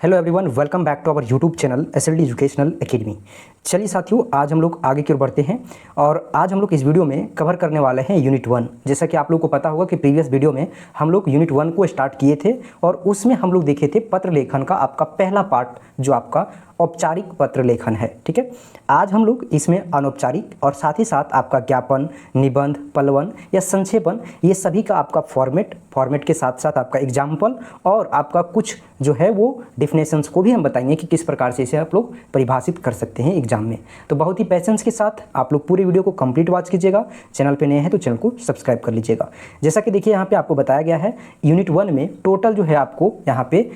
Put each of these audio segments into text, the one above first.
Hello everyone, welcome back to our YouTube channel SLD educational academy. चलिए साथियों, आज हम लोग आगे की ओर बढ़ते हैं और आज हम लोग इस वीडियो में कवर करने वाले हैं यूनिट 1। जैसा कि आप लोग को पता होगा कि प्रीवियस वीडियो में हम लोग यूनिट 1 को स्टार्ट किए थे और उसमें हम लोग देखे थे पत्र लेखन का आपका पहला पार्ट, जो आपका औपचारिक पत्र लेखन है। ठीक है, आज हम लोग इसमें अनौपचारिक और साथ ही साथ आपका ज्ञापन, निबंध, पलवन या संक्षेपण, ये सभी का आपका फॉर्मेट के साथ साथ आपका एग्जाम्पल और आपका कुछ जो है वो डिफिनेशंस को भी हम बताएंगे कि किस प्रकार से इसे आप लोग परिभाषित कर सकते हैं एग्जाम में। तो बहुत ही पेशेंस के साथ आप लोग पूरे वीडियो को कंप्लीट वॉच कीजिएगा। चैनल पे नए हैं तो चैनल को सब्सक्राइब कर लीजिएगा। जैसा कि देखिए यहाँ पे आपको बताया गया है यूनिट 1 में टोटल जो है आपको यहाँ पे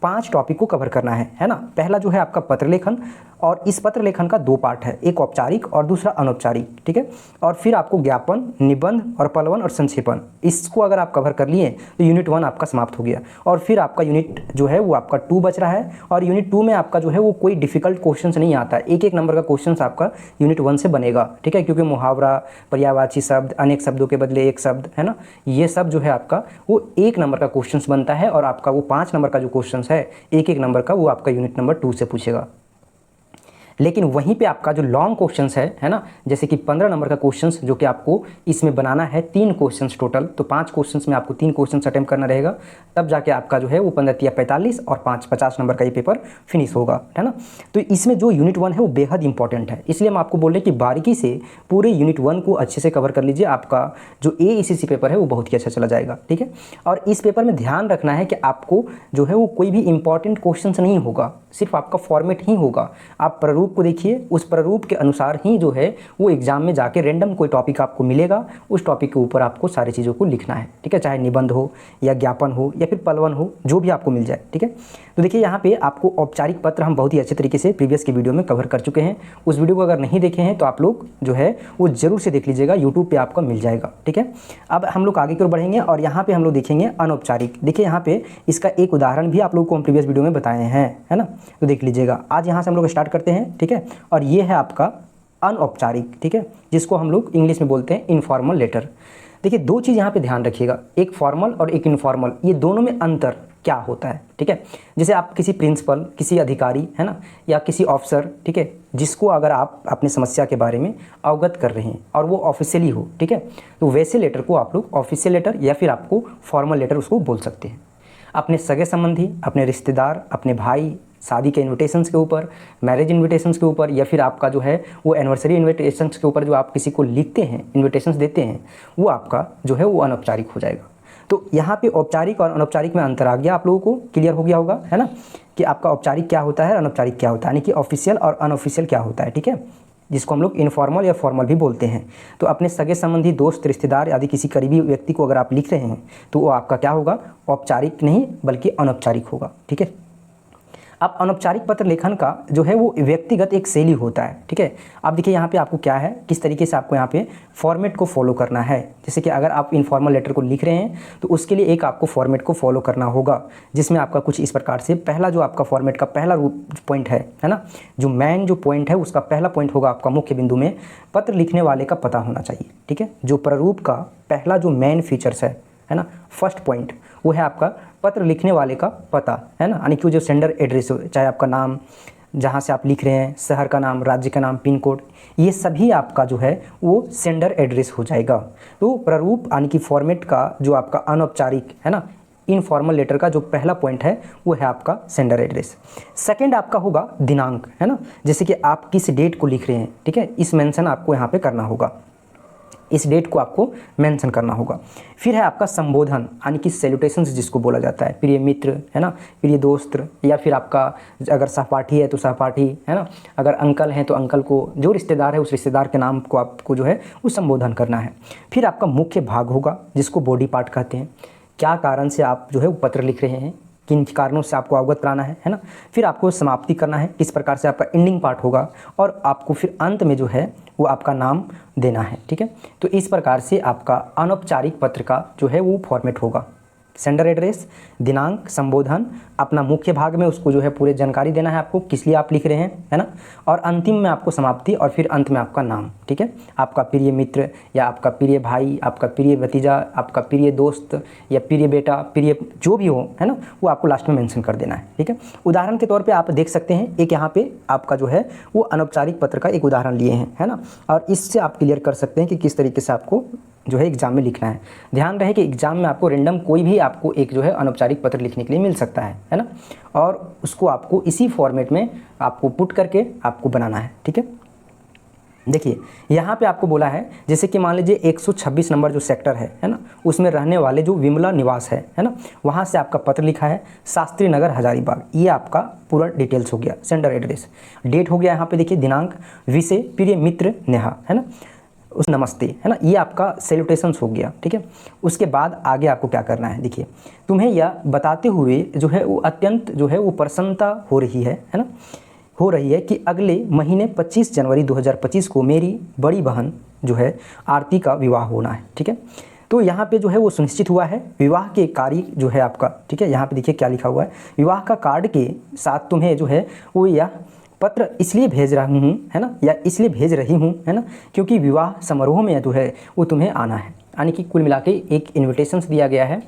5 टॉपिक को कवर करना है ना। पहला जो है आपका पत्र लेखन और इस पत्र लेखन का 2 पार्ट है, एक औपचारिक और दूसरा अनौपचारिक। ठीक है, और फिर आपको ज्ञापन, निबंध और पलवन और संक्षेपण, इसको अगर आप कवर कर लिए तो यूनिट 1 आपका समाप्त हो गया। और फिर आपका यूनिट जो है वो आपका 2 बच रहा है और यूनिट 2 में आपका जो है वो कोई डिफिकल्ट क्वेश्चन नहीं आता, एक नंबर का क्वेश्चन आपका यूनिट 1 से बनेगा। ठीक है, क्योंकि मुहावरा, पर्यायवाची शब्द, अनेक शब्दों के बदले एक शब्द, है ना, ये सब जो है आपका वो 1 नंबर का क्वेश्चन बनता है और आपका वो 5 नंबर का जो क्वेश्चन है एक नंबर का, वो आपका यूनिट नंबर 2 से पूछेगा। लेकिन वहीं पे आपका जो लॉन्ग क्वेश्चंस है ना, जैसे कि 15 नंबर का क्वेश्चंस जो कि आपको इसमें बनाना है 3 क्वेश्चंस टोटल, तो 5 क्वेश्चंस में आपको 3 क्वेश्चंस अटेम्प्ट करना रहेगा, तब जाके आपका जो है वो 15 या 45 और 5 50 नंबर का ये पेपर फिनिश होगा, है ना। तो इसमें जो यूनिट 1 है वो बेहद इंपॉर्टेंट है, इसलिए हम आपको बोल रहे हैं कि बारीकी से पूरे यूनिट 1 को अच्छे से कवर कर लीजिए। आपका जो AECC पेपर है वो बहुत ही अच्छा चला जाएगा। ठीक है, और इस पेपर में ध्यान रखना है कि आपको जो है वो कोई भी इंपॉर्टेंट क्वेश्चन नहीं होगा, सिर्फ आपका फॉर्मेट ही होगा। आप प्रारूप को देखिए, उस प्रारूप के अनुसार ही जो है वो एग्जाम में जाके रैंडम कोई टॉपिक आपको मिलेगा, उस टॉपिक के ऊपर आपको सारी चीज़ों को लिखना है। ठीक है, चाहे निबंध हो या ज्ञापन हो या फिर पलवन हो, जो भी आपको मिल जाए। ठीक है, तो देखिए यहाँ पे आपको औपचारिक पत्र हम बहुत ही अच्छे तरीके से प्रीवियस की वीडियो में कवर कर चुके हैं। उस वीडियो को अगर नहीं देखे हैं तो आप लोग जो है वो जरूर से देख लीजिएगा, यूट्यूब पर आपका मिल जाएगा। ठीक है, अब हम लोग आगे की ओर बढ़ेंगे और यहाँ पे हम लोग देखेंगे अनौपचारिक। देखिए यहाँ पे इसका एक उदाहरण भी आप लोग को हम प्रीवियस वीडियो में बताए हैं, है ना, तो देख लीजिएगा। आज यहाँ से हम लोग स्टार्ट करते हैं। ठीक है, और ये है आपका अनौपचारिक। ठीक है, जिसको हम लोग इंग्लिश में बोलते हैं इनफॉर्मल लेटर। देखिए 2 चीज़ यहाँ पे ध्यान रखिएगा, एक फॉर्मल और एक इनफॉर्मल, ये दोनों में अंतर क्या होता है। ठीक है, जैसे आप किसी प्रिंसिपल, किसी अधिकारी, है ना, या किसी ऑफिसर, ठीक है, जिसको अगर आप अपनी समस्या के बारे में अवगत कर रहे हैं और वो ऑफिशियली हो, ठीक है, तो वैसे लेटर को आप लोग ऑफिशियल लेटर या फिर आपको फॉर्मल लेटर उसको बोल सकते हैं। अपने सगे संबंधी, अपने रिश्तेदार, अपने भाई, शादी के इन्विटेशंस के ऊपर, मैरिज इन्विटेशंस के ऊपर, या फिर आपका जो है वो एनिवर्सरी इन्विटेशंस के ऊपर जो आप किसी को लिखते हैं, इन्विटेशंस देते हैं, वो आपका जो है वो अनौपचारिक हो जाएगा। तो यहाँ पे औपचारिक और अनौपचारिक में अंतर आ गया, आप लोगों को क्लियर हो गया होगा, है ना, कि आपका औपचारिक क्या होता है, अनौपचारिक क्या होता है, यानी कि ऑफिशियल और अनऑफिशियल क्या होता है। ठीक है, जिसको हम लोग इनफॉर्मल या फॉर्मल भी बोलते हैं। तो अपने सगे संबंधी, दोस्त, रिश्तेदार आदि किसी करीबी व्यक्ति को अगर आप लिख रहे हैं तो वो आपका क्या होगा, औपचारिक नहीं बल्कि अनौपचारिक होगा। ठीक है, अब अनौपचारिक पत्र लेखन का जो है वो व्यक्तिगत एक शैली होता है। ठीक है, अब देखिए यहाँ पे आपको क्या है, किस तरीके से आपको यहाँ पे फॉर्मेट को फॉलो करना है। जैसे कि अगर आप इनफॉर्मल लेटर को लिख रहे हैं तो उसके लिए एक आपको फॉर्मेट को फॉलो करना होगा, जिसमें आपका कुछ इस प्रकार से पहला जो आपका फॉर्मेट का पहला पॉइंट है ना, जो मेन जो पॉइंट है उसका पहला पॉइंट होगा आपका मुख्य बिंदु में पत्र लिखने वाले का पता होना चाहिए। ठीक है, जो प्रारूप का पहला जो मेन फीचर्स है ना, फर्स्ट पॉइंट वो है आपका पत्र लिखने वाले का पता, है ना, यानी कि जो सेंडर एड्रेस हो, चाहे आपका नाम, जहाँ से आप लिख रहे हैं, शहर का नाम, राज्य का नाम, पिन कोड, ये सभी आपका जो है वो सेंडर एड्रेस हो जाएगा। तो प्रारूप यानी कि फॉर्मेट का जो आपका अनौपचारिक है ना, इनफॉर्मल लेटर का जो पहला पॉइंट है वो है आपका सेंडर एड्रेस। सेकंड आपका होगा दिनांक, है ना, जैसे कि आप किस डेट को लिख रहे हैं। ठीक है, इस मेंशन आपको यहाँ पे करना होगा, इस डेट को आपको मेंशन करना होगा। फिर है आपका संबोधन, यानी कि सैल्यूटेशंस जिसको बोला जाता है, प्रिय मित्र, है ना, प्रिय दोस्त, या फिर आपका अगर सहपाठी है तो सहपाठी, है ना, अगर अंकल हैं तो अंकल को, जो रिश्तेदार है उस रिश्तेदार के नाम को आपको जो है वो संबोधन करना है। फिर आपका मुख्य भाग होगा जिसको बॉडी पार्ट कहते हैं, क्या कारण से आप जो है वो पत्र लिख रहे हैं, किन कारणों से आपको अवगत कराना है ना। फिर आपको समाप्ति करना है, किस प्रकार से आपका एंडिंग पार्ट होगा, और आपको फिर अंत में जो है वो आपका नाम देना है। ठीक है, तो इस प्रकार से आपका अनौपचारिक पत्र का जो है वो फॉर्मेट होगा। सेंडर एड्रेस, दिनांक, संबोधन, अपना मुख्य भाग में उसको जो है पूरे जानकारी देना है आपको, किस लिए आप लिख रहे हैं, है ना। और अंतिम में आपको समाप्ति और फिर अंत में आपका नाम, ठीक है। आपका प्रिय मित्र या आपका प्रिय भाई, आपका प्रिय भतीजा, आपका प्रिय दोस्त या प्रिय बेटा, प्रिय जो भी हो, है ना, वो आपको लास्ट में मेंशन कर देना है, ठीक है। उदाहरण के तौर पे आप देख सकते हैं, एक यहाँ पे आपका जो है वो अनौपचारिक पत्र का एक उदाहरण लिए हैं, है ना। और इससे आप क्लियर कर सकते हैं कि किस तरीके से आपको जो है एग्जाम में लिखना है। ध्यान रहे कि एग्जाम में आपको रैंडम कोई भी आपको एक जो है अनौपचारिक पत्र लिखने के लिए मिल सकता है ना। और उसको आपको इसी फॉर्मेट में आपको पुट करके आपको बनाना है, ठीक है। देखिए यहाँ पे आपको बोला है, जैसे कि मान लीजिए 126 नंबर जो सेक्टर है ना, उसमें रहने वाले जो विमला निवास है ना, वहाँ से आपका पत्र लिखा है, शास्त्री नगर हजारीबाग। ये आपका पूरा डिटेल्स हो गया, सेंडर एड्रेस, डेट हो गया यहाँ पे देखिए, दिनांक, विषय प्रिय मित्र नेहा, है ना, उस नमस्ते, है ना, ये आपका सैल्यूटेशंस हो गया, ठीक है। उसके बाद आगे आपको क्या करना है, देखिए तुम्हें यह बताते हुए जो है वो अत्यंत जो है वो प्रसन्नता हो रही है ना, हो रही है कि अगले महीने 25 जनवरी 2025 को मेरी बड़ी बहन जो है आरती का विवाह होना है, ठीक है। तो यहाँ पे जो है वो सुनिश्चित हुआ है, विवाह के कार्य जो है आपका, ठीक है। यहाँ पे देखिए क्या लिखा हुआ है, विवाह का कार्ड के साथ तुम्हें जो है वो यह पत्र इसलिए भेज रहा हूँ, है ना, या इसलिए भेज रही हूँ, है ना, क्योंकि विवाह समारोह में जो है वो तुम्हें आना है। यानी कि कुल मिला के एक इन्विटेशंस दिया गया है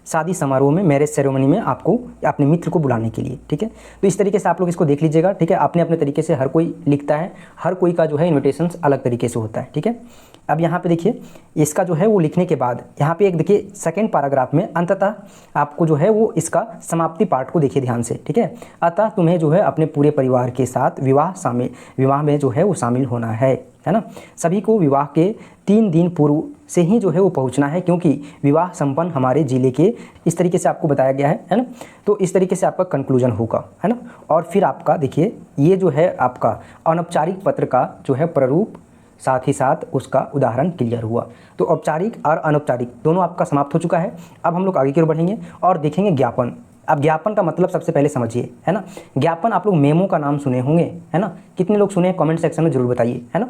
शादी समारोह में, मैरिज सेरेमनी में आपको अपने मित्र को बुलाने के लिए, ठीक है। तो इस तरीके से आप लोग इसको देख लीजिएगा, ठीक है। अपने अपने तरीके से हर कोई लिखता है, हर कोई का जो है इन्विटेशंस अलग तरीके से होता है, ठीक है। अब यहाँ पे देखिए इसका जो है वो लिखने के बाद यहाँ पे एक देखिए सेकेंड पैराग्राफ में अंततः आपको जो है वो इसका समाप्ति पार्ट को देखिए ध्यान से, ठीक है। अतः तुम्हें जो है अपने पूरे परिवार के साथ विवाह में जो है वो शामिल होना है ना। सभी को विवाह के 3 दिन पूर्व से ही जो है वो पहुंचना है, क्योंकि विवाह संपन्न हमारे जिले के, इस तरीके से आपको बताया गया है ना। तो इस तरीके से आपका कंक्लूजन होगा, है ना। और फिर आपका देखिए ये जो है आपका अनौपचारिक पत्र का जो है प्रारूप, साथ ही साथ उसका उदाहरण क्लियर हुआ। तो औपचारिक और अनौपचारिक दोनों आपका समाप्त हो चुका है। अब हम लोग आगे की ओर बढ़ेंगे और देखेंगे ज्ञापन। अब ज्ञापन का मतलब सबसे पहले समझिए, है ना। ज्ञापन आप लोग मेमो का नाम सुने होंगे, है ना। कितने लोग सुने कमेंट सेक्शन में जरूर बताइए, है ना।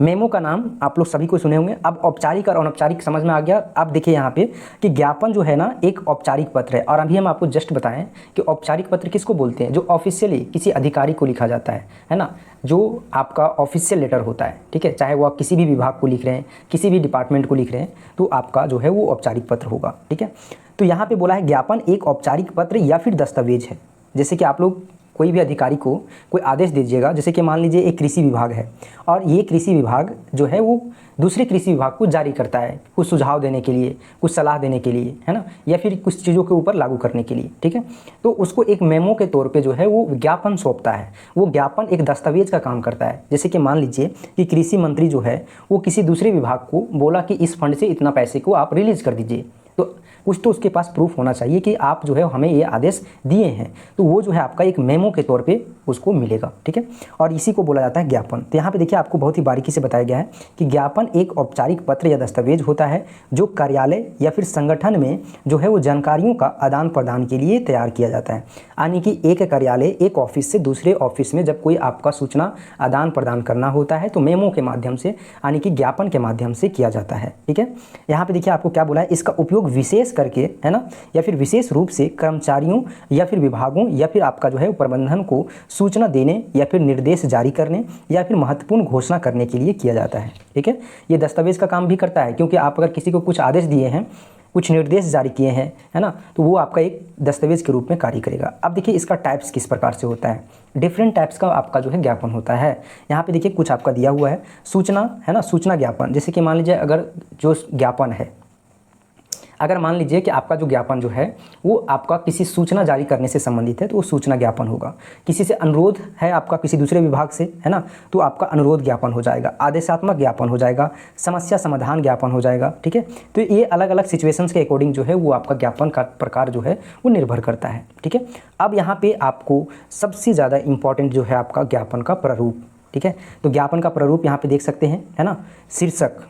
मेमो का नाम आप लोग सभी को सुने होंगे। अब औपचारिक और अनौपचारिक समझ में आ गया। अब देखिए यहाँ पे कि ज्ञापन जो है ना एक औपचारिक पत्र है, और अभी हम आपको जस्ट बताएं कि औपचारिक पत्र किसको बोलते हैं, जो ऑफिशियली किसी अधिकारी को लिखा जाता है ना, जो आपका ऑफिशियल लेटर होता है, ठीक है। चाहे वो आप किसी भी विभाग को लिख रहे हैं, किसी भी डिपार्टमेंट को लिख रहे हैं, तो आपका जो है वो औपचारिक पत्र होगा, ठीक है। तो यहाँ पे बोला है ज्ञापन एक औपचारिक पत्र या फिर दस्तावेज है। जैसे कि आप लोग कोई भी अधिकारी को कोई आदेश दीजिएगा, जैसे कि मान लीजिए एक कृषि विभाग है और ये कृषि विभाग जो है वो दूसरे कृषि विभाग को जारी करता है कुछ सुझाव देने के लिए, कुछ सलाह देने के लिए, है ना, या फिर कुछ चीज़ों के ऊपर लागू करने के लिए, ठीक है। तो उसको एक मेमो के तौर पे जो है वो ज्ञापन सौंपता है। वो ज्ञापन एक दस्तावेज का काम करता है। जैसे कि मान लीजिए कि कृषि मंत्री जो है वो किसी दूसरे विभाग को बोला कि इस फंड से इतना पैसे को आप रिलीज कर दीजिए, तो कुछ तो उसके पास प्रूफ होना चाहिए कि आप जो है हमें ये आदेश दिए हैं, तो वो जो है आपका एक मेमो के तौर पे उसको मिलेगा, ठीक है। और इसी को बोला जाता है ज्ञापन। तो यहाँ पे देखिए आपको बहुत ही बारीकी से बताया गया है कि ज्ञापन एक औपचारिक पत्र या दस्तावेज होता है जो कार्यालय या फिर संगठन में जो है वो जानकारियों का आदान प्रदान के लिए तैयार किया जाता है। यानी कि एक कार्यालय एक ऑफिस से दूसरे ऑफिस में जब कोई आपका सूचना आदान प्रदान करना होता है तो मेमो के माध्यम से, यानी कि ज्ञापन के माध्यम से किया जाता है, ठीक है। यहाँ पे देखिए आपको क्या बोला है, इसका उपयोग विशेष करके, है ना, या फिर विशेष रूप से कर्मचारियों या फिर विभागों या फिर आपका जो है प्रबंधन को सूचना देने या फिर निर्देश जारी करने या फिर महत्वपूर्ण घोषणा करने के लिए किया जाता है, ठीक है। ये दस्तावेज का काम भी करता है, क्योंकि आप अगर किसी को कुछ आदेश दिए हैं, कुछ निर्देश जारी किए हैं, है ना, तो वो आपका एक दस्तावेज के रूप में कार्य करेगा। अब देखिए इसका टाइप्स किस प्रकार से होता है। डिफरेंट टाइप्स का आपका जो है ज्ञापन होता है। यहाँ पे देखिए कुछ आपका दिया हुआ है, सूचना, है ना, सूचना ज्ञापन। जैसे कि मान लीजिए अगर जो ज्ञापन है, अगर मान लीजिए कि आपका जो ज्ञापन जो है वो आपका किसी सूचना जारी करने से संबंधित है तो वो सूचना ज्ञापन होगा। किसी से अनुरोध है आपका किसी दूसरे विभाग से, है ना, तो आपका अनुरोध ज्ञापन हो जाएगा। आदेशात्मक ज्ञापन हो जाएगा, समस्या समाधान ज्ञापन हो जाएगा, ठीक है। तो ये अलग अलग सिचुएशंस के अकॉर्डिंग जो है वो आपका ज्ञापन का प्रकार जो है वो निर्भर करता है, ठीक है। अब यहाँ पे आपको सबसे ज़्यादा इंपॉर्टेंट जो है आपका ज्ञापन का प्रारूप, ठीक है। तो ज्ञापन का प्रारूप यहाँ पे देख सकते हैं, है ना। शीर्षक,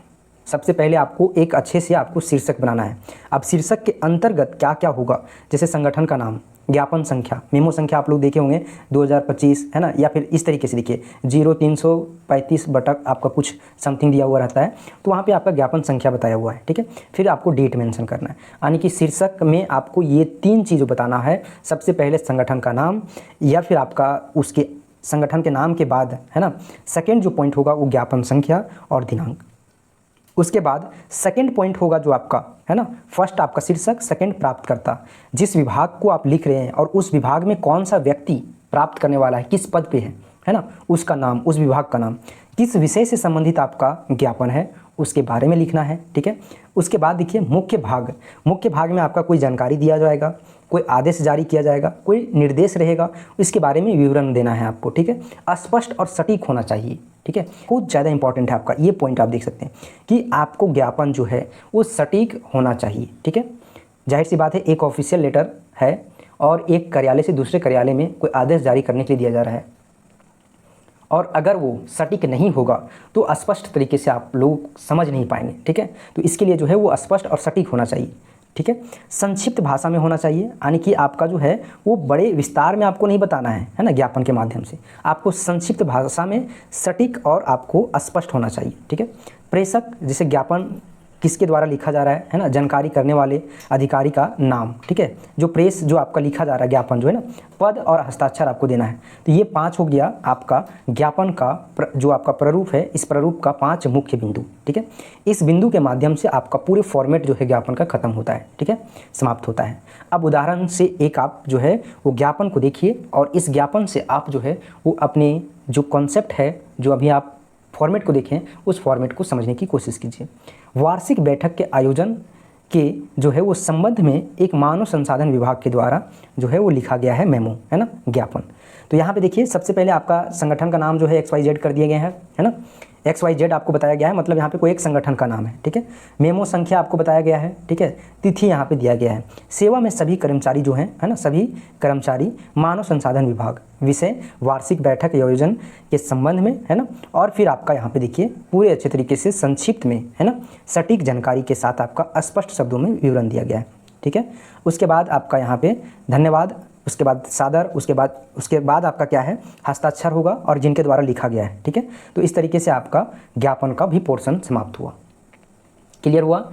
सबसे पहले आपको एक अच्छे से आपको शीर्षक बनाना है। अब शीर्षक के अंतर्गत क्या क्या होगा, जैसे संगठन का नाम, ज्ञापन संख्या, मेमो संख्या आप लोग देखे होंगे 2025 है ना, या फिर इस तरीके से देखिए 0335 बटा आपका कुछ समथिंग दिया हुआ रहता है, तो वहाँ पे आपका ज्ञापन संख्या बताया हुआ है, ठीक है। फिर आपको डेट मेंशन करना है, यानी कि शीर्षक में आपको ये 3 चीज़ बताना है। सबसे पहले संगठन का नाम, या फिर आपका उसके संगठन के नाम के बाद है ना सेकेंड जो पॉइंट होगा वो ज्ञापन संख्या और दिनांक। उसके बाद सेकंड पॉइंट होगा जो आपका है ना, फर्स्ट आपका शीर्षक, सेकंड प्राप्तकर्ता, जिस विभाग को आप लिख रहे हैं और उस विभाग में कौन सा व्यक्ति प्राप्त करने वाला है, किस पद पे है ना, उसका नाम, उस विभाग का नाम, किस विषय से संबंधित आपका ज्ञापन है उसके बारे में लिखना है, ठीक है। उसके बाद देखिए मुख्य भाग, मुख्य भाग में आपका कोई जानकारी दिया जाएगा, कोई आदेश जारी किया जाएगा, कोई निर्देश रहेगा, इसके बारे में विवरण देना है आपको, ठीक है। स्पष्ट और सटीक होना चाहिए, ठीक है। बहुत ज़्यादा इंपॉर्टेंट है आपका ये पॉइंट, आप देख सकते हैं कि आपको ज्ञापन जो है वो सटीक होना चाहिए, ठीक है। जाहिर सी बात है, एक ऑफिशियल लेटर है और एक कार्यालय से दूसरे कार्यालय में कोई आदेश जारी करने के लिए दिया जा रहा है, और अगर वो सटीक नहीं होगा तो स्पष्ट तरीके से आप लोग समझ नहीं पाएंगे, ठीक है। तो इसके लिए जो है वो स्पष्ट और सटीक होना चाहिए, ठीक है। संक्षिप्त भाषा में होना चाहिए, यानी कि आपका जो है वो बड़े विस्तार में आपको नहीं बताना है ना, ज्ञापन के माध्यम से आपको संक्षिप्त भाषा में सटीक और आपको स्पष्ट होना चाहिए, ठीक है। प्रेषक, जैसे ज्ञापन किसके द्वारा लिखा जा रहा है ना, जानकारी करने वाले अधिकारी का नाम, ठीक है। जो प्रेस जो आपका लिखा जा रहा है ज्ञापन जो है ना, पद और हस्ताक्षर आपको देना है। तो ये 5 हो गया आपका ज्ञापन का जो आपका प्रारूप है, इस प्रारूप का 5 मुख्य बिंदु, ठीक है। इस बिंदु के माध्यम से आपका पूरे फॉर्मेट जो है ज्ञापन का खत्म होता है, ठीक है, समाप्त होता है। अब उदाहरण से एक आप जो है वो ज्ञापन को देखिए, और इस ज्ञापन से आप जो है वो अपने जो कॉन्सेप्ट है, जो अभी आप फॉर्मेट को देखें, उस फॉर्मेट को समझने की कोशिश कीजिए। वार्षिक बैठक के आयोजन के जो है वो संबंध में एक मानव संसाधन विभाग के द्वारा जो है वो लिखा गया है मेमो, है ना, ज्ञापन। तो यहाँ पे देखिए सबसे पहले आपका संगठन का नाम जो है XYZ कर दिए गए हैं, है ना, XYZ आपको बताया गया है, मतलब यहाँ पे कोई एक संगठन का नाम है, ठीक है। मेमो संख्या आपको बताया गया है, ठीक है। तिथि यहाँ पे दिया गया है। सेवा में सभी कर्मचारी जो हैं, है ना, सभी कर्मचारी मानव संसाधन विभाग, विषय वार्षिक बैठक आयोजन के संबंध में, है ना। और फिर आपका यहाँ पे देखिए पूरे अच्छे तरीके से संक्षिप्त में, है ना, सटीक जानकारी के साथ आपका स्पष्ट शब्दों में विवरण दिया गया है, ठीक है। उसके बाद आपका यहाँ पे धन्यवाद, उसके बाद सादर, उसके बाद आपका क्या है, हस्ताक्षर होगा और जिनके द्वारा लिखा गया है, ठीक है। तो इस तरीके से आपका ज्ञापन का भी पोर्शन समाप्त हुआ, क्लियर हुआ।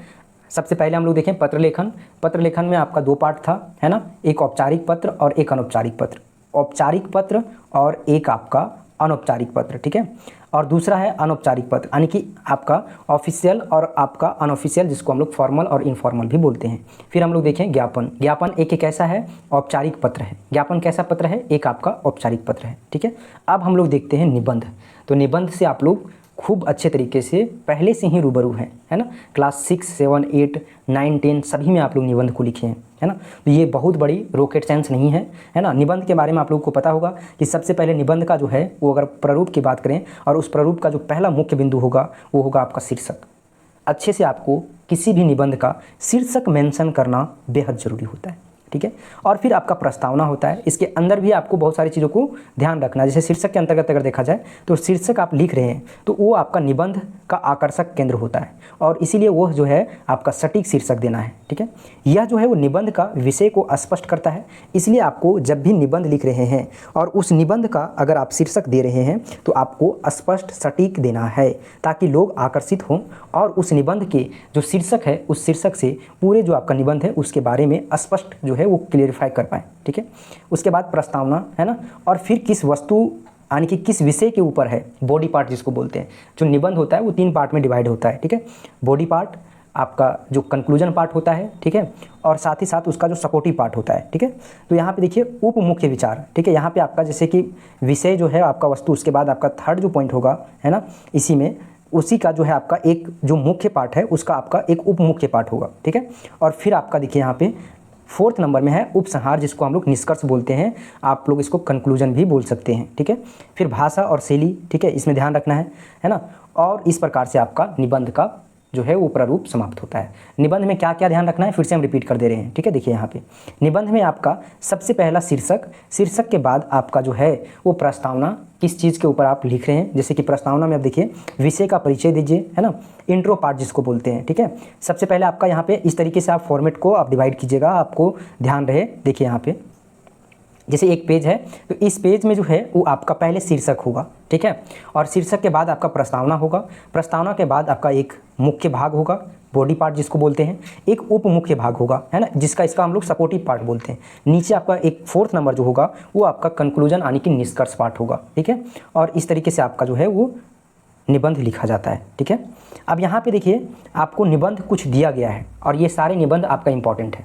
सबसे पहले हम लोग देखें पत्र लेखन। पत्र लेखन में आपका 2 पार्ट था, है ना, एक औपचारिक पत्र और एक अनौपचारिक पत्र। औपचारिक पत्र और एक आपका अनौपचारिक पत्र, ठीक है। और दूसरा है अनौपचारिक पत्र, यानी कि आपका ऑफिशियल और आपका अनऑफिशियल, जिसको हम लोग फॉर्मल और इनफॉर्मल भी बोलते हैं। फिर हम लोग देखें ज्ञापन। ज्ञापन एक कैसा है, औपचारिक पत्र है। ज्ञापन कैसा पत्र है, एक आपका औपचारिक पत्र है, ठीक है। अब हम लोग देखते हैं निबंध। तो निबंध से आप लोग खूब अच्छे तरीके से पहले से ही रूबरू हैं, है ना। क्लास 6, 7, 8, 9, 10 सभी में आप लोग निबंध को लिखे हैं, है ना। तो ये बहुत बड़ी रॉकेट साइंस नहीं है ना। निबंध के बारे में आप लोगों को पता होगा कि सबसे पहले निबंध का जो है वो अगर प्रारूप की बात करें, और उस प्रारूप का जो पहला मुख्य बिंदु होगा वो होगा आपका शीर्षक। अच्छे से आपको किसी भी निबंध का शीर्षक मेंशन करना बेहद ज़रूरी होता है, ठीक है। और फिर आपका प्रस्तावना होता है। इसके अंदर भी आपको बहुत सारी चीज़ों को ध्यान रखना है। जैसे शीर्षक के अंतर्गत अगर देखा जाए तो शीर्षक आप लिख रहे हैं तो वो आपका निबंध का आकर्षक केंद्र होता है, और इसीलिए वो जो है आपका सटीक शीर्षक देना है, ठीक है। यह जो है वो निबंध का विषय को स्पष्ट करता है। इसलिए आपको जब भी निबंध लिख रहे हैं और उस निबंध का अगर आप शीर्षक दे रहे हैं तो आपको स्पष्ट सटीक देना है, ताकि लोग आकर्षित हों और उस निबंध के जो शीर्षक है उस शीर्षक से पूरे जो आपका निबंध है उसके बारे में स्पष्ट जो है वो क्लियरिफाई कर पाएँ, ठीक है। उसके बाद प्रस्तावना, है ना, और फिर किस वस्तु यानी कि किस विषय के ऊपर है, बॉडी पार्ट जिसको बोलते हैं। जो निबंध होता है वो 3 पार्ट में डिवाइड होता है, ठीक है। बॉडी पार्ट, आपका जो कंक्लूजन पार्ट होता है, ठीक है, और साथ ही साथ उसका जो सपोर्टिव पार्ट होता है, ठीक है। तो यहाँ पे देखिए उप मुख्य विचार, ठीक है। यहाँ पे आपका जैसे कि विषय जो है आपका वस्तु, उसके बाद आपका थर्ड जो पॉइंट होगा, है ना, इसी में उसी का जो है आपका एक जो मुख्य पार्ट है उसका आपका एक उप मुख्य पार्ट होगा, ठीक है। और फिर आपका देखिए यहाँ पे 4th नंबर में है उपसंहार, जिसको हम लोग निष्कर्ष बोलते हैं, आप लोग इसको कंक्लूजन भी बोल सकते हैं, ठीक है। फिर भाषा और शैली, ठीक है, इसमें ध्यान रखना है ना। और इस प्रकार से आपका निबंध का जो है वो प्रारूप समाप्त होता है। निबंध में क्या क्या ध्यान रखना है फिर से हम रिपीट कर दे रहे हैं, ठीक है। देखिए यहाँ पे निबंध में आपका सबसे पहला शीर्षक, शीर्षक के बाद आपका जो है वो प्रस्तावना, किस चीज़ के ऊपर आप लिख रहे हैं। जैसे कि प्रस्तावना में आप देखिए विषय का परिचय दीजिए, है ना, इंट्रो पार्ट जिसको बोलते हैं, ठीक है। सबसे पहले आपका यहाँ पे इस तरीके से आप फॉर्मेट को आप डिवाइड कीजिएगा, आपको ध्यान रहे। देखिए यहाँ पे जैसे एक पेज है तो इस पेज में जो है वो आपका पहले शीर्षक होगा, ठीक है, और शीर्षक के बाद आपका प्रस्तावना होगा, प्रस्तावना के बाद आपका एक मुख्य भाग होगा, बॉडी पार्ट जिसको बोलते हैं, एक उप मुख्य भाग होगा, है ना, इसका हम लोग सपोर्टिव पार्ट बोलते हैं। नीचे आपका एक 4th नंबर जो होगा वो आपका कंक्लूजन यानी कि निष्कर्ष पार्ट होगा, ठीक है, और इस तरीके से आपका जो है वो निबंध लिखा जाता है, ठीक है। अब यहाँ पे देखिए आपको निबंध कुछ दिया गया है और ये सारे निबंध आपका इंपॉर्टेंट है।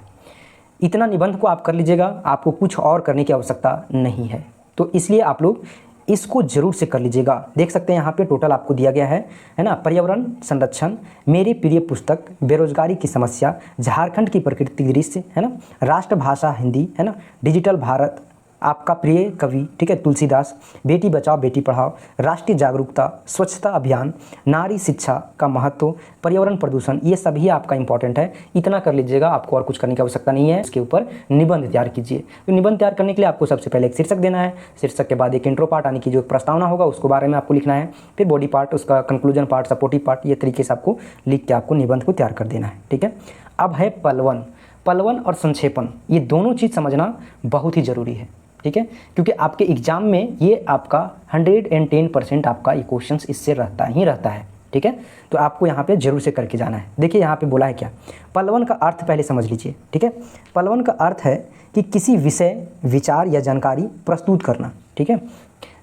इतना निबंध को आप कर लीजिएगा, आपको कुछ और करने की आवश्यकता नहीं है, तो इसलिए आप लोग इसको जरूर से कर लीजिएगा। देख सकते हैं यहाँ पे टोटल आपको दिया गया है ना, पर्यावरण संरक्षण, मेरी प्रिय पुस्तक, बेरोजगारी की समस्या, झारखंड की प्रकृति दृश्य, है ना, राष्ट्रभाषा हिंदी, है ना, डिजिटल भारत, आपका प्रिय कवि, ठीक है, तुलसीदास, बेटी बचाओ बेटी पढ़ाओ, राष्ट्रीय जागरूकता, स्वच्छता अभियान, नारी शिक्षा का महत्व, पर्यावरण प्रदूषण, ये सभी आपका इंपॉर्टेंट है। इतना कर लीजिएगा, आपको और कुछ करने की आवश्यकता नहीं है। इसके ऊपर निबंध तैयार कीजिए। तो निबंध तैयार करने के लिए आपको सबसे पहले एक शीर्षक देना है, शीर्षक के बाद एक इंट्रो पार्ट यानी कि जो प्रस्तावना होगा उसको बारे में आपको लिखना है, फिर बॉडी पार्ट, उसका कंक्लूजन पार्ट, सपोर्टिव पार्ट, ये तरीके से आपको लिख के आपको निबंध को तैयार कर देना है, ठीक है। अब है पलवन। पलवन और संक्षेपण, ये दोनों चीज़ समझना बहुत ही ज़रूरी है, ठीक है, क्योंकि आपके एग्जाम में ये आपका 110% आपका ये क्वेश्चंस इससे रहता है, ठीक है। तो आपको यहाँ पे जरूर से करके जाना है। देखिए यहाँ पे बोला है क्या, पलवन का अर्थ पहले समझ लीजिए, ठीक है। पलवन का अर्थ है कि किसी विषय, विचार या जानकारी प्रस्तुत करना, ठीक है।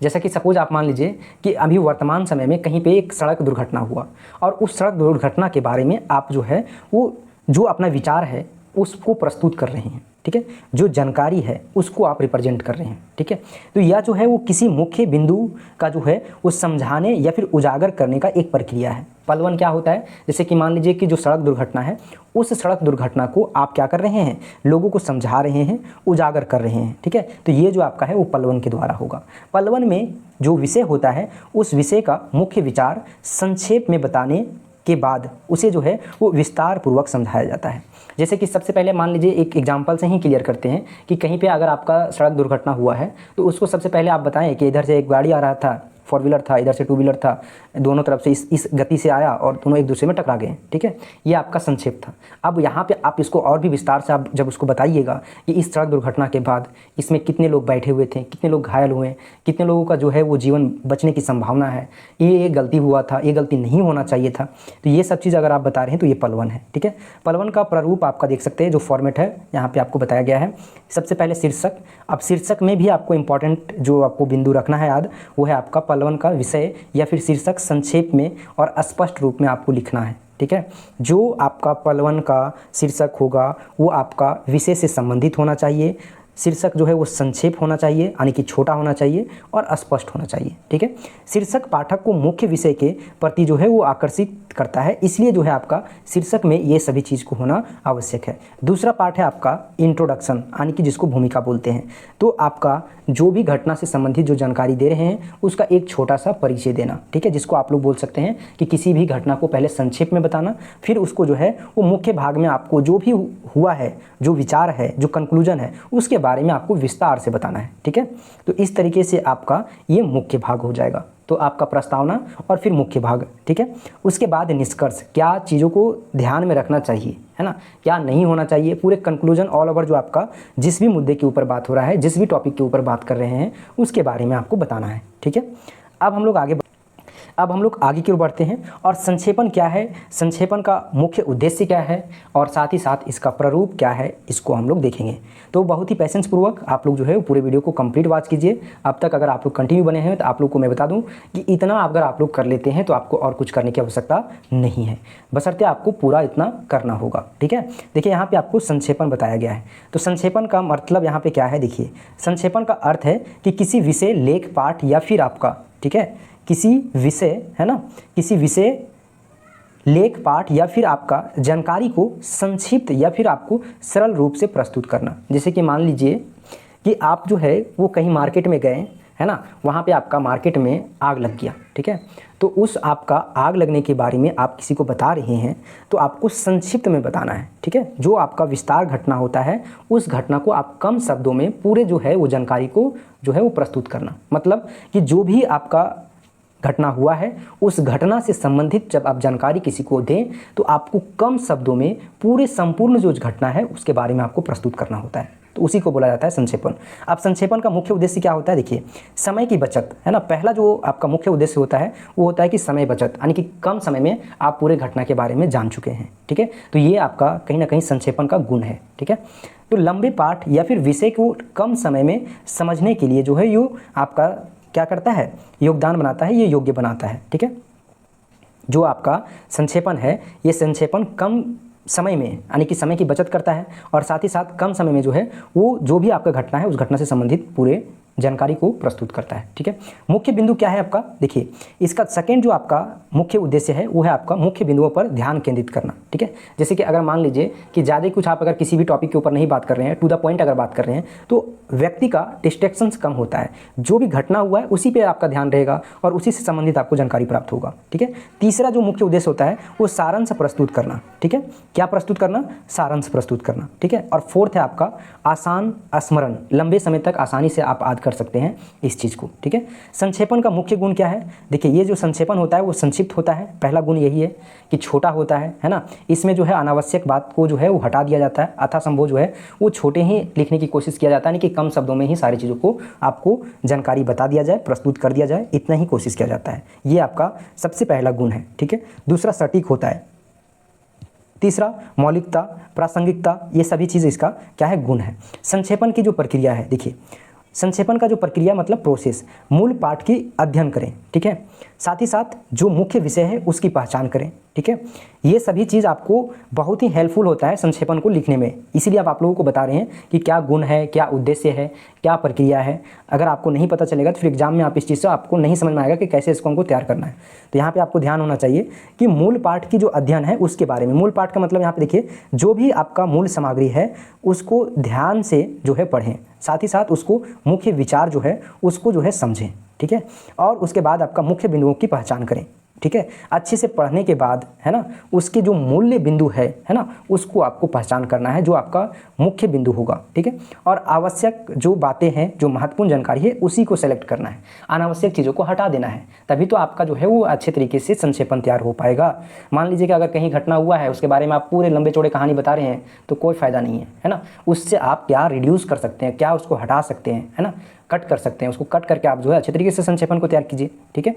जैसा कि सपोज आप मान लीजिए कि अभी वर्तमान समय में कहीं पे एक सड़क दुर्घटना हुआ और उस सड़क दुर्घटना के बारे में आप जो है वो जो अपना विचार है उसको प्रस्तुत कर रहे हैं, ठीक है, जो जानकारी है उसको आप रिप्रेजेंट कर रहे हैं, ठीक है। तो यह जो है वो किसी मुख्य बिंदु का जो है वो समझाने या फिर उजागर करने का एक प्रक्रिया है। पलवन क्या होता है, जैसे कि मान लीजिए कि जो सड़क दुर्घटना है उस सड़क दुर्घटना को आप क्या कर रहे हैं, लोगों को समझा रहे हैं, उजागर कर रहे हैं, ठीक है। तो ये जो आपका है वो पलवन के द्वारा होगा। पलवन में जो विषय होता है उस विषय का मुख्य विचार संक्षेप में बताने के बाद उसे जो है वो विस्तार पूर्वक समझाया जाता है। जैसे कि सबसे पहले मान लीजिए एक एग्जांपल से ही क्लियर करते हैं कि कहीं पे अगर आपका सड़क दुर्घटना हुआ है तो उसको सबसे पहले आप बताएं कि इधर से एक गाड़ी आ रहा था, 4 व्हीलर था, इधर से 2 व्हीलर था, दोनों तरफ से इस गति से आया और दोनों एक दूसरे में टकरा गए, ठीक है। ये आपका संक्षेप था। अब यहाँ पे आप इसको और भी विस्तार से आप जब उसको बताइएगा कि इस सड़क दुर्घटना के बाद इसमें कितने लोग बैठे हुए थे, कितने लोग घायल हुए, कितने लोगों का जो है वो जीवन बचने की संभावना है, ये गलती हुआ था, ये गलती नहीं होना चाहिए था, तो ये सब चीज़ अगर आप बता रहे हैं तो ये पलवन है, ठीक है। पलवन का प्रारूप आपका देख सकते हैं, जो फॉर्मेट है यहाँ पर आपको बताया गया है। सबसे पहले शीर्षक। अब शीर्षक में भी आपको इंपॉर्टेंट जो आपको बिंदु रखना है याद, वो है आपका पलवन का विषय या फिर शीर्षक संक्षेप में और स्पष्ट रूप में आपको लिखना है, ठीक है। जो आपका पलवन का शीर्षक होगा वो आपका विषय से संबंधित होना चाहिए, शीर्षक जो है वो संक्षेप होना चाहिए यानी कि छोटा होना चाहिए और स्पष्ट होना चाहिए, ठीक है। शीर्षक पाठक को मुख्य विषय के प्रति जो है वो आकर्षित करता है, इसलिए जो है आपका शीर्षक में ये सभी चीज़ को होना आवश्यक है। दूसरा पार्ट है आपका इंट्रोडक्शन यानी कि जिसको भूमिका बोलते हैं। तो आपका जो भी घटना से संबंधित जो जानकारी दे रहे हैं उसका एक छोटा सा परिचय देना, ठीक है, जिसको आप लोग बोल सकते हैं कि किसी भी घटना को पहले संक्षेप में बताना, फिर उसको जो है वो मुख्य भाग में आपको जो भी हुआ है, जो विचार है, जो कंक्लूजन है, उसके बारे में आपको विस्तार से बताना है, ठीक है। तो इस तरीके से आपका ये मुख्य भाग हो जाएगा। तो आपका प्रस्तावना और फिर मुख्य भाग, ठीक है। उसके बाद निष्कर्ष, क्या चीज़ों को ध्यान में रखना चाहिए, है ना, क्या नहीं होना चाहिए, पूरे कंक्लूजन ऑल ओवर जो आपका जिस भी मुद्दे के ऊपर बात हो रहा है, जिस भी टॉपिक के ऊपर बात कर रहे हैं उसके बारे में आपको बताना है, ठीक है। अब हम लोग आगे की ओर बढ़ते हैं और संक्षेपण क्या है, संक्षेपण का मुख्य उद्देश्य क्या है और साथ ही साथ इसका प्रारूप क्या है, इसको हम लोग देखेंगे। तो बहुत ही पेशेंस पूर्वक आप लोग जो है पूरे वीडियो को कंप्लीट वॉच कीजिए। अब तक अगर आप लोग कंटिन्यू बने हैं तो आप लोग को मैं बता दूं कि इतना अगर आप लोग कर लेते हैं तो आपको और कुछ करने की आवश्यकता नहीं है, बशर्ते आपको पूरा इतना करना होगा, ठीक है। देखिए यहाँ पर आपको संक्षेपण बताया गया है। तो संक्षेपण का मतलब यहाँ पर क्या है, देखिए संक्षेपण का अर्थ है कि किसी विषय, लेख, पाठ या फिर आपका, ठीक है, किसी विषय, है ना, किसी विषय, लेख, पाठ या फिर आपका जानकारी को संक्षिप्त या फिर आपको सरल रूप से प्रस्तुत करना। जैसे कि मान लीजिए कि आप जो है वो कहीं मार्केट में गए, है ना, वहाँ पे आपका मार्केट में आग लग गया, ठीक है। तो उस आपका आग लगने के बारे में आप किसी को बता रहे हैं तो आपको संक्षिप्त में बताना है, ठीक है। जो आपका विस्तार घटना होता है उस घटना को आप कम शब्दों में पूरे जो है वो जानकारी को जो है वो प्रस्तुत करना। मतलब कि जो भी आपका घटना हुआ है उस घटना से संबंधित जब आप जानकारी किसी को दें तो आपको कम शब्दों में पूरे संपूर्ण जो घटना है उसके बारे में आपको प्रस्तुत करना होता है, तो उसी को बोला जाता है संक्षेपण। अब संक्षेपण का मुख्य उद्देश्य क्या होता है, देखिए समय की बचत है ना। पहला जो आपका मुख्य उद्देश्य होता है वो होता है कि समय बचत, यानी कि कम समय में आप पूरे घटना के बारे में जान चुके हैं, ठीक है। तो ये आपका कहीं ना कहीं संक्षेपण का गुण है, ठीक है। तो लंबे पाठ या फिर विषय को कम समय में समझने के लिए जो है ये आपका क्या करता है, योगदान बनाता है, ये योग्य बनाता है, ठीक है। जो आपका संक्षेपण है ये संक्षेपण कम समय में यानी कि समय की बचत करता है और साथ ही साथ कम समय में जो है वो जो भी आपका घटना है उस घटना से संबंधित पूरे जानकारी को प्रस्तुत करता है, ठीक है। मुख्य बिंदु क्या है आपका, देखिए इसका सेकंड जो आपका मुख्य उद्देश्य है वो है आपका मुख्य बिंदुओं पर ध्यान केंद्रित करना, ठीक है। जैसे कि अगर मान लीजिए कि ज़्यादा कुछ आप अगर किसी भी टॉपिक के ऊपर नहीं बात कर रहे हैं, टू द पॉइंट अगर बात कर रहे हैं, तो व्यक्ति का डिस्ट्रैक्शंस कम होता है। जो भी घटना हुआ है उसी पर आपका ध्यान रहेगा और उसी से संबंधित आपको जानकारी प्राप्त होगा, ठीक है। तीसरा जो मुख्य उद्देश्य होता है वो सारांश प्रस्तुत करना, ठीक है। क्या प्रस्तुत करना, सारांश प्रस्तुत करना, ठीक है। और फोर्थ है आपका आसान स्मरण, लंबे समय तक आसानी से आप याद कर सकते हैं इस चीज़ को, ठीक है। संक्षेपण का मुख्य गुण क्या है, देखिए ये जो संक्षेपण होता है वो संक्षिप्त होता है, पहला गुण यही है कि छोटा होता है ना। इसमें जो है अनावश्यक बात को जो है वो हटा दिया जाता है, अथासंभव जो है वो छोटे ही लिखने की कोशिश किया जाता है, यानी कि कम शब्दों में ही सारी चीज़ों को आपको जानकारी बता दिया जाए, प्रस्तुत कर दिया जाए, इतना ही कोशिश किया जाता है। ये आपका सबसे पहला गुण है, ठीक है। दूसरा सटीक होता है। तीसरा मौलिकता, प्रासंगिकता, ये सभी चीज़ इसका क्या है, गुण है। संक्षेपण की जो प्रक्रिया है, देखिए संक्षेपण का जो प्रक्रिया मतलब प्रोसेस, मूल पाठ की अध्ययन करें, ठीक है। साथ ही साथ जो मुख्य विषय है उसकी पहचान करें, ठीक है। ये सभी चीज़ आपको बहुत ही हेल्पफुल होता है संक्षेपण को लिखने में, इसीलिए आप लोगों को बता रहे हैं कि क्या गुण है, क्या उद्देश्य है, क्या प्रक्रिया है। अगर आपको नहीं पता चलेगा तो फिर एग्जाम में आप इस चीज़ से आपको नहीं समझ में आएगा कि कैसे इसको हमको तैयार करना है। तो यहाँ पे आपको ध्यान होना चाहिए कि मूल पाठ की जो अध्ययन है उसके बारे में, मूल पाठ का मतलब यहाँ पे देखिए जो भी आपका मूल सामग्री है उसको ध्यान से जो है पढ़ें, साथ ही साथ उसको मुख्य विचार जो है उसको जो है समझें, ठीक है। और उसके बाद आपका मुख्य बिंदुओं की पहचान करें, ठीक है। अच्छे से पढ़ने के बाद है ना उसके जो मूल्य बिंदु है ना उसको आपको पहचान करना है, जो आपका मुख्य बिंदु होगा, ठीक है। और आवश्यक जो बातें हैं, जो महत्वपूर्ण जानकारी है उसी को सेलेक्ट करना है, अनावश्यक चीज़ों को हटा देना है, तभी तो आपका जो है वो अच्छे तरीके से संक्षेपण तैयार हो पाएगा। मान लीजिए कि अगर कहीं घटना हुआ है उसके बारे में आप पूरे लंबे चौड़े कहानी बता रहे हैं तो कोई फ़ायदा नहीं है ना। उससे आप क्या रिड्यूस कर सकते हैं, क्या उसको हटा सकते हैं, है ना, कट कर सकते हैं, उसको कट करके आप जो है अच्छे तरीके से संक्षेपण को तैयार कीजिए, ठीक है।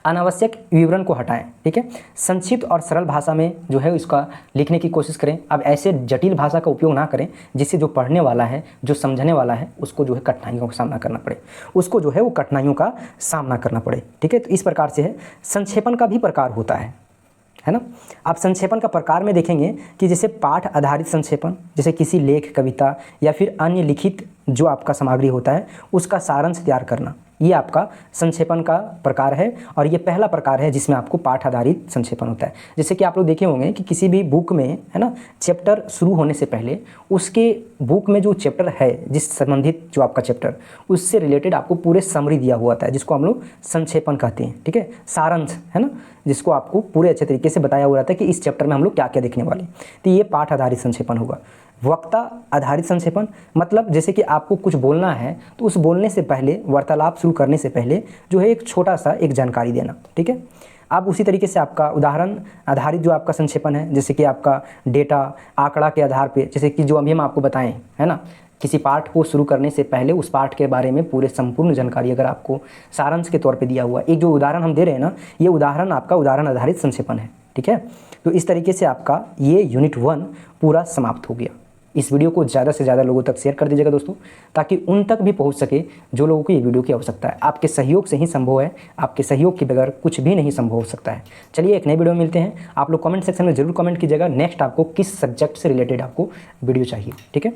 अनावश्यक विवरण को हटाएं, ठीक है। संक्षिप्त और सरल भाषा में जो है उसका लिखने की कोशिश करें। अब ऐसे जटिल भाषा का उपयोग ना करें जिससे जो पढ़ने वाला है, जो समझने वाला है उसको जो है कठिनाइयों का सामना करना पड़े, उसको जो है वो कठिनाइयों का सामना करना पड़े, ठीक है। तो इस प्रकार से है। संक्षेपण का भी प्रकार होता है ना। आप संक्षेपण का प्रकार में देखेंगे कि जैसे पाठ आधारित संक्षेपण, जैसे किसी लेख, कविता या फिर अन्य लिखित जो आपका सामग्री होता है उसका सारांश तैयार करना, ये आपका संक्षेपण का प्रकार है। और ये पहला प्रकार है जिसमें आपको पाठ आधारित संक्षेपण होता है। जैसे कि आप लोग देखे होंगे कि किसी भी बुक में है ना चैप्टर शुरू होने से पहले उसके बुक में जो चैप्टर है, जिस संबंधित जो आपका चैप्टर उससे रिलेटेड आपको पूरे समरी दिया हुआ था, जिसको हम लोग संक्षेपण कहते हैं, ठीक है। सारांश है ना, जिसको आपको पूरे अच्छे तरीके से बताया हुआ था कि इस चैप्टर में हम लोग क्या क्या देखने वाले। तो ये पाठ आधारित संक्षेपण होगा। वक्ता आधारित संक्षेपण मतलब जैसे कि आपको कुछ बोलना है तो उस बोलने से पहले, वार्तालाप शुरू करने से पहले जो है एक छोटा सा एक जानकारी देना, ठीक है। आप उसी तरीके से आपका उदाहरण आधारित जो आपका संक्षेपण है, जैसे कि आपका डेटा आंकड़ा के आधार पे, जैसे कि जो अभी हम आपको बताएं है ना, किसी पाठ को शुरू करने से पहले उस पाठ के बारे में पूरे संपूर्ण जानकारी अगर आपको सारांश के तौर पे दिया हुआ, एक जो उदाहरण हम दे रहे हैं ना, ये उदाहरण आपका उदाहरण आधारित संक्षेपण है, ठीक है। तो इस तरीके से आपका ये यूनिट 1 पूरा समाप्त हो गया। इस वीडियो को ज़्यादा से ज़्यादा लोगों तक शेयर कर दीजिएगा दोस्तों, ताकि उन तक भी पहुंच सके जो लोगों को ये वीडियो की आवश्यकता है। आपके सहयोग से ही संभव है, आपके सहयोग के बगैर कुछ भी नहीं संभव हो सकता है। चलिए एक नए वीडियो में मिलते हैं। आप लोग कमेंट सेक्शन में जरूर कमेंट कीजिएगा नेक्स्ट आपको किस सब्जेक्ट से रिलेटेड आपको वीडियो चाहिए, ठीक है।